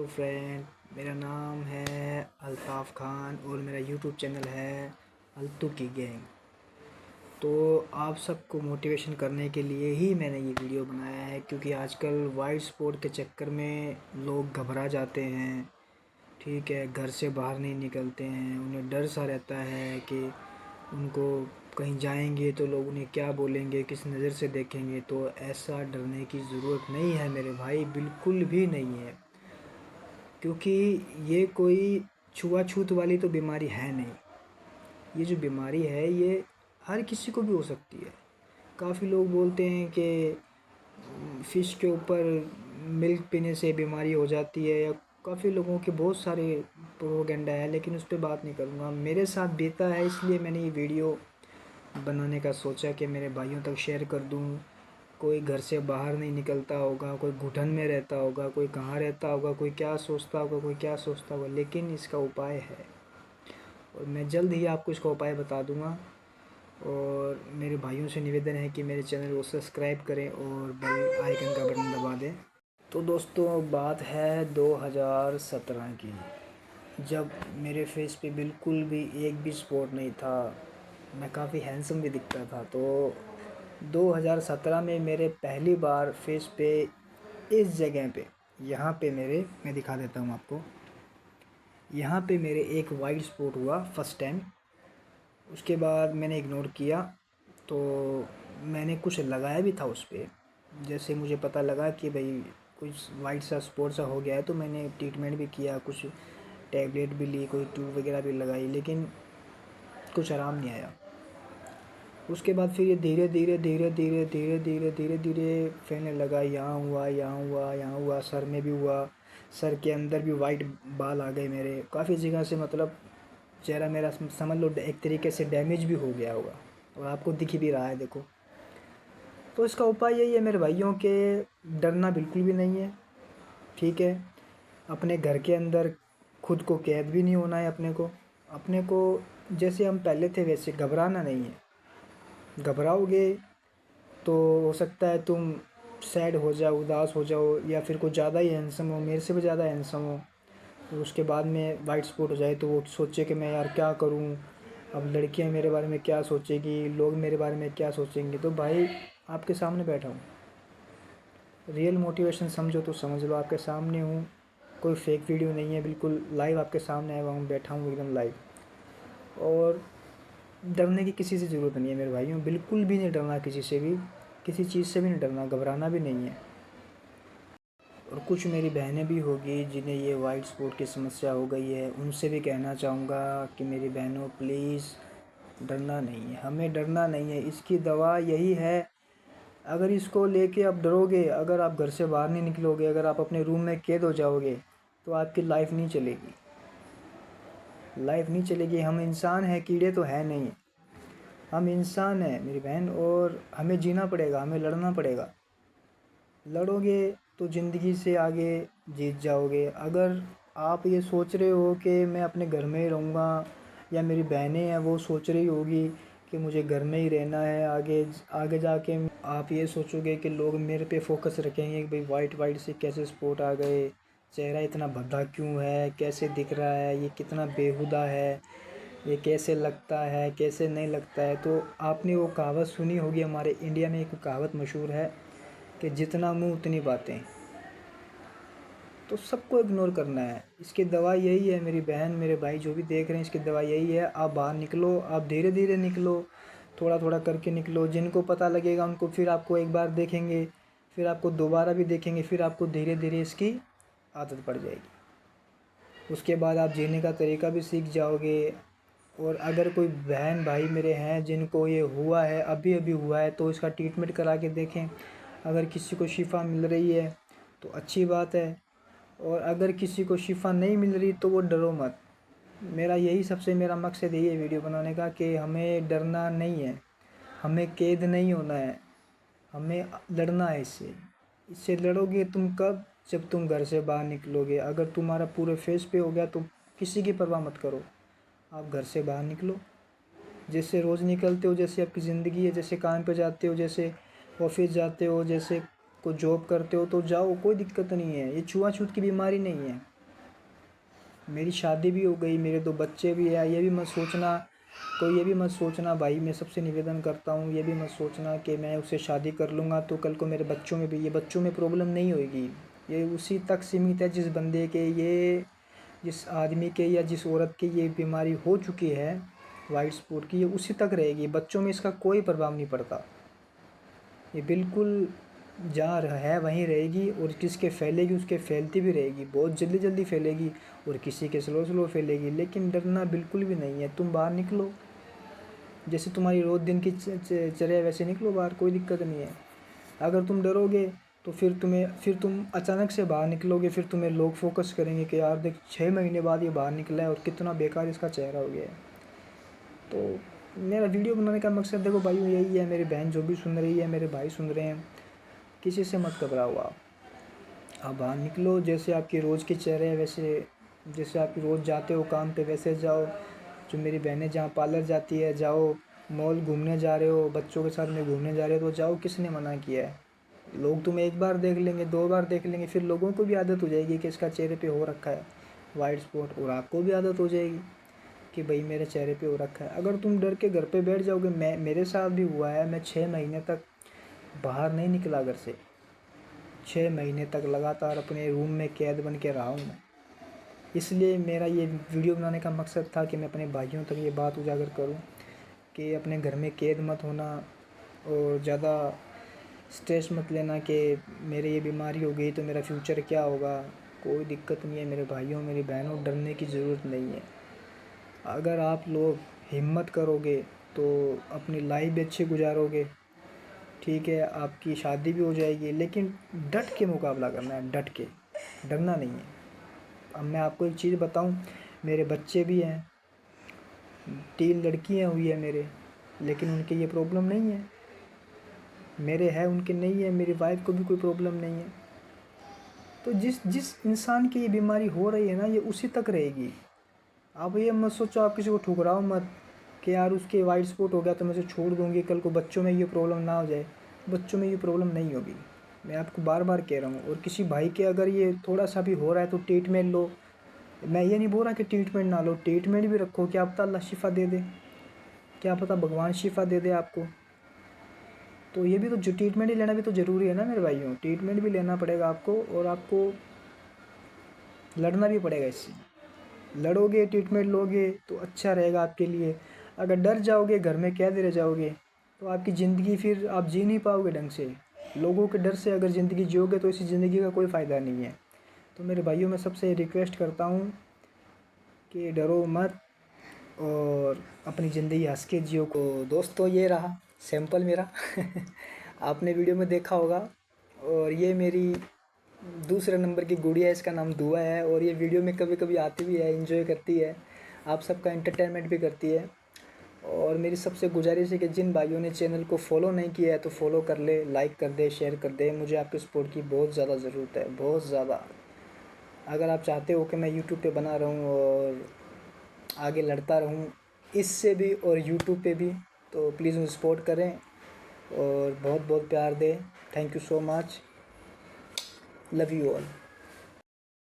Hello friend, मेरा नाम है अल्ताफ़ खान और मेरा यूट्यूब चैनल है अल्तू की गैंग। तो आप सबको मोटिवेशन करने के लिए ही मैंने ये वीडियो बनाया है, क्योंकि आजकल वाइट स्पॉट के चक्कर में लोग घबरा जाते हैं। ठीक है, घर से बाहर नहीं निकलते हैं, उन्हें डर सा रहता है कि उनको कहीं जाएंगे तो लोग उन्हें क्या बोलेंगे, किस नज़र से देखेंगे। तो ऐसा डरने की ज़रूरत नहीं है मेरे भाई, बिल्कुल भी नहीं है। क्योंकि ये कोई छुआछूत वाली तो बीमारी है नहीं। ये जो बीमारी है ये हर किसी को भी हो सकती है। काफ़ी लोग बोलते हैं कि फ़िश के ऊपर मिल्क पीने से बीमारी हो जाती है, या काफ़ी लोगों के बहुत सारे प्रोपेगेंडा है, लेकिन उस पर बात नहीं करूँगा। मेरे साथ बीता है, इसलिए मैंने ये वीडियो बनाने का सोचा कि मेरे भाइयों तक शेयर कर दूँ। कोई घर से बाहर नहीं निकलता होगा, कोई घुटन में रहता होगा, कोई कहाँ रहता होगा, कोई क्या सोचता होगा, कोई क्या सोचता होगा, लेकिन इसका उपाय है और मैं जल्द ही आपको इसका उपाय बता दूंगा। और मेरे भाइयों से निवेदन है कि मेरे चैनल को सब्सक्राइब करें और बेल आइकन का बटन दबा दें। तो दोस्तों, बात है 2017 की, जब मेरे फेस पे बिल्कुल भी एक भी स्पॉट नहीं था, मैं काफ़ी हैंडसम भी दिखता था। तो 2017 में मेरे पहली बार फेस पे इस जगह पे, यहाँ पे मेरे, मैं दिखा देता हूँ आपको, यहाँ पे मेरे एक वाइट स्पॉट हुआ फर्स्ट टाइम। उसके बाद मैंने इग्नोर किया, तो मैंने कुछ लगाया भी था उस पर। जैसे मुझे पता लगा कि भाई कुछ वाइट सा स्पॉट सा हो गया है, तो मैंने ट्रीटमेंट भी किया, कुछ टैबलेट भी ली, कोई ट्यूब वगैरह भी लगाई, लेकिन कुछ आराम नहीं आया। उसके बाद फिर ये धीरे धीरे धीरे धीरे धीरे धीरे धीरे धीरे फैलने लगा। यहाँ हुआ, यहाँ हुआ, यहाँ हुआ, सर में भी हुआ, सर के अंदर भी वाइट बाल आ गए मेरे काफ़ी जगह से। मतलब चेहरा मेरा समझ लो एक तरीके से डैमेज भी हो गया होगा, और आपको दिख भी रहा है, देखो। तो इसका उपाय यही है मेरे भाइयों के, डरना बिल्कुल भी नहीं है। ठीक है, अपने घर के अंदर खुद को कैद भी नहीं होना है। अपने को जैसे हम पहले थे वैसे घबराना नहीं है। घबराओगे तो हो सकता है तुम सैड हो जाओ, उदास हो जाओ, या फिर कुछ ज़्यादा ही हैंडसम हो, मेरे से भी ज़्यादा हैंडसम हो, तो उसके बाद में वाइट स्पॉट हो जाए तो वो सोचे कि मैं यार क्या करूं, अब लड़कियां मेरे बारे में क्या सोचेगी, लोग मेरे बारे में क्या सोचेंगे। तो भाई, आपके सामने बैठा हूँ, रियल मोटिवेशन समझो तो समझ लो, आपके सामने हूँ, कोई फेक वीडियो नहीं है, बिल्कुल लाइव आपके सामने आया हुआ हूँ, बैठा हूँ एकदम लाइव। और डरने की किसी से ज़रूरत नहीं है मेरे भाइयों, बिल्कुल भी नहीं डरना किसी से भी, किसी चीज़ से भी नहीं डरना, घबराना भी नहीं है। और कुछ मेरी बहनें भी होगी जिन्हें ये वाइट स्पॉट की समस्या हो गई है, उनसे भी कहना चाहूँगा कि मेरी बहनों प्लीज़ डरना नहीं है, हमें डरना नहीं है। इसकी दवा यही है। अगर इसको लेके आप डरोगे, अगर आप घर से बाहर नहीं निकलोगे, अगर आप अपने रूम में कैद हो जाओगे, तो आपकी लाइफ नहीं चलेगी, लाइफ नहीं चलेगी। हम इंसान हैं, कीड़े तो है नहीं, हम इंसान हैं मेरी बहन, और हमें जीना पड़ेगा, हमें लड़ना पड़ेगा। लड़ोगे तो ज़िंदगी से आगे जीत जाओगे। अगर आप ये सोच रहे हो कि मैं अपने घर में ही रहूँगा, या मेरी बहनें हैं वो सोच रही होगी कि मुझे घर में ही रहना है, आगे आगे जाके आप ये सोचोगे कि लोग मेरे पे फोकस रखेंगे कि भाई वाइट वाइट से कैसे स्पॉट आ गए, चेहरा इतना भद्दा क्यों है, कैसे दिख रहा है, ये कितना बेहुदा है, ये कैसे लगता है, कैसे नहीं लगता है। तो आपने वो कहावत सुनी होगी, हमारे इंडिया में एक कहावत मशहूर है कि जितना मुंह उतनी बातें। तो सबको इग्नोर करना है। इसकी दवा यही है मेरी बहन, मेरे भाई जो भी देख रहे हैं, इसकी दवा यही है। आप बाहर निकलो, आप धीरे धीरे निकलो, थोड़ा थोड़ा करके निकलो। जिनको पता लगेगा उनको फिर आपको एक बार देखेंगे, फिर आपको दोबारा भी देखेंगे, फिर आपको धीरे धीरे इसकी आदत पड़ जाएगी। उसके बाद आप जीने का तरीका भी सीख जाओगे। और अगर कोई बहन भाई मेरे हैं जिनको ये हुआ है, अभी अभी हुआ है, तो इसका ट्रीटमेंट करा के देखें। अगर किसी को शिफ़ा मिल रही है तो अच्छी बात है, और अगर किसी को शिफ़ा नहीं मिल रही तो वो डरो मत। मेरा यही सबसे मेरा मकसद यही है वीडियो बनाने का, कि हमें डरना नहीं है, हमें कैद नहीं होना है, हमें लड़ना है इससे। इससे लड़ोगे तुम कब? जब तुम घर से बाहर निकलोगे। अगर तुम्हारा पूरे फेस पे हो गया तो किसी की परवाह मत करो, आप घर से बाहर निकलो, जैसे रोज़ निकलते हो, जैसे आपकी ज़िंदगी है, जैसे काम पे जाते हो, जैसे ऑफिस जाते हो, जैसे को जॉब करते हो तो जाओ, कोई दिक्कत नहीं है, ये छुआछूत की बीमारी नहीं है। मेरी शादी भी हो गई, मेरे 2 बच्चे भी हैं, ये भी मत सोचना, कोई ये भी मत सोचना भाई, मैं सबसे निवेदन करता हूँ, ये भी मत सोचना कि मैं उससे शादी कर लूँगा तो कल को मेरे बच्चों में भी, ये बच्चों में प्रॉब्लम नहीं होएगी। ये उसी तक सीमित है जिस बंदे के ये, जिस आदमी के या जिस औरत की ये बीमारी हो चुकी है वाइट स्पॉट की, ये उसी तक रहेगी, बच्चों में इसका कोई प्रभाव नहीं पड़ता। ये बिल्कुल जहाँ है वहीं रहेगी, और किसके फैलेगी उसके फैलती भी रहेगी, बहुत जल्दी जल्दी फैलेगी, और किसी के स्लो स्लो फैलेगी। लेकिन डरना बिल्कुल भी नहीं है, तुम बाहर निकलो, जैसे तुम्हारी रोज़ दिन की चर्या वैसे निकलो बाहर, कोई दिक्कत नहीं है। अगर तुम डरोगे तो फिर तुम अचानक से बाहर निकलोगे, फिर तुम्हें लोग फोकस करेंगे कि यार देख 6 महीने बाद ये बाहर निकला है और कितना बेकार इसका चेहरा हो गया है। तो मेरा वीडियो बनाने का मकसद देखो भाइयों यही है, मेरी बहन जो भी सुन रही है, मेरे भाई सुन रहे हैं, किसी से मत घबराओ आप बाहर निकलो, जैसे आपकी रोज़ की चेहरे है वैसे, जैसे आप रोज़ जाते हो काम पे वैसे जाओ। जो मेरी बहनें जहाँ पार्लर जाती है जाओ, मॉल घूमने जा रहे हो, बच्चों के साथ में घूमने जा रहे हो तो जाओ, किसने मना किया है। लोग तुम्हें 1 बार देख लेंगे, 2 बार देख लेंगे, फिर लोगों को भी आदत हो जाएगी कि इसका चेहरे पे हो रखा है वाइट स्पॉट, और आपको भी आदत हो जाएगी कि भाई मेरे चेहरे पे हो रखा है। अगर तुम डर के घर पे बैठ जाओगे, मेरे साथ भी हुआ है, मैं 6 महीने तक बाहर नहीं निकला घर से, 6 महीने तक लगातार अपने रूम में कैद बन के रहा हूँ मैं। इसलिए मेरा ये वीडियो बनाने का मकसद था कि मैं अपने भाइयों तक ये बात उजागर करूँ कि अपने घर में कैद मत होना, और ज़्यादा स्ट्रेस मत लेना कि मेरे ये बीमारी हो गई तो मेरा फ्यूचर क्या होगा। कोई दिक्कत नहीं है मेरे भाइयों, मेरी बहनों, डरने की ज़रूरत नहीं है। अगर आप लोग हिम्मत करोगे तो अपनी लाइफ भी अच्छी गुजारोगे, ठीक है, आपकी शादी भी हो जाएगी, लेकिन डट के मुकाबला करना है, डट के, डरना नहीं है। अब मैं आपको एक चीज़ बताऊं, मेरे बच्चे भी हैं, 3 लड़कियां हुई है मेरे, लेकिन उनके ये प्रॉब्लम नहीं है, मेरे है उनके नहीं है, मेरी वाइफ को भी कोई प्रॉब्लम नहीं है। तो जिस जिस इंसान की ये बीमारी हो रही है ना, ये उसी तक रहेगी। आप ये मत सोचो, आप किसी को ठुकराओ मत कि यार उसके वाइट स्पॉट हो गया तो मैं उसे छोड़ दूंगी, कल को बच्चों में ये प्रॉब्लम ना हो जाए। बच्चों में ये प्रॉब्लम नहीं होगी, मैं आपको बार बार कह रहा हूँ। और किसी भाई के अगर ये थोड़ा सा भी हो रहा है तो ट्रीटमेंट लो, मैं ये नहीं बोल रहा कि ट्रीटमेंट ना लो, ट्रीटमेंट भी रखो, क्या पता अल्लाह शिफ़ा दे दे, क्या पता भगवान शिफ़ा दे दे आपको। तो ये भी तो जो ट्रीटमेंट ही लेना भी तो ज़रूरी है ना मेरे भाइयों, ट्रीटमेंट भी लेना पड़ेगा आपको, और आपको लड़ना भी पड़ेगा इससे। लड़ोगे, ट्रीटमेंट लोगे तो अच्छा रहेगा आपके लिए। अगर डर जाओगे, घर में कैद रह जाओगे, तो आपकी ज़िंदगी फिर आप जी नहीं पाओगे ढंग से। लोगों के डर से अगर ज़िंदगी जियोगे तो इसी ज़िंदगी का कोई फ़ायदा नहीं है। तो मेरे भाइयों, मैं सबसे रिक्वेस्ट करता हूँ कि डरो मत और अपनी ज़िंदगी हंस के जियो को। दोस्तों ये रहा सैंपल मेरा आपने वीडियो में देखा होगा। और ये मेरी दूसरे नंबर की गुड़िया है, इसका नाम दुआ है, और ये वीडियो में कभी कभी आती भी है, एंजॉय करती है, आप सबका एंटरटेनमेंट भी करती है। और मेरी सबसे गुजारिश है कि जिन भाइयों ने चैनल को फॉलो नहीं किया है तो फॉलो कर ले, लाइक कर दे, शेयर कर दे, मुझे आपके सपोर्ट की बहुत ज़्यादा ज़रूरत है, बहुत ज़्यादा। अगर आप चाहते हो कि मैं यूट्यूब पे बना रहूँ और आगे लड़ता रहूँ इससे भी और यूट्यूब पे भी, तो प्लीज़ मुझे सपोर्ट करें और बहुत बहुत प्यार दें। Thank you so much, love you all.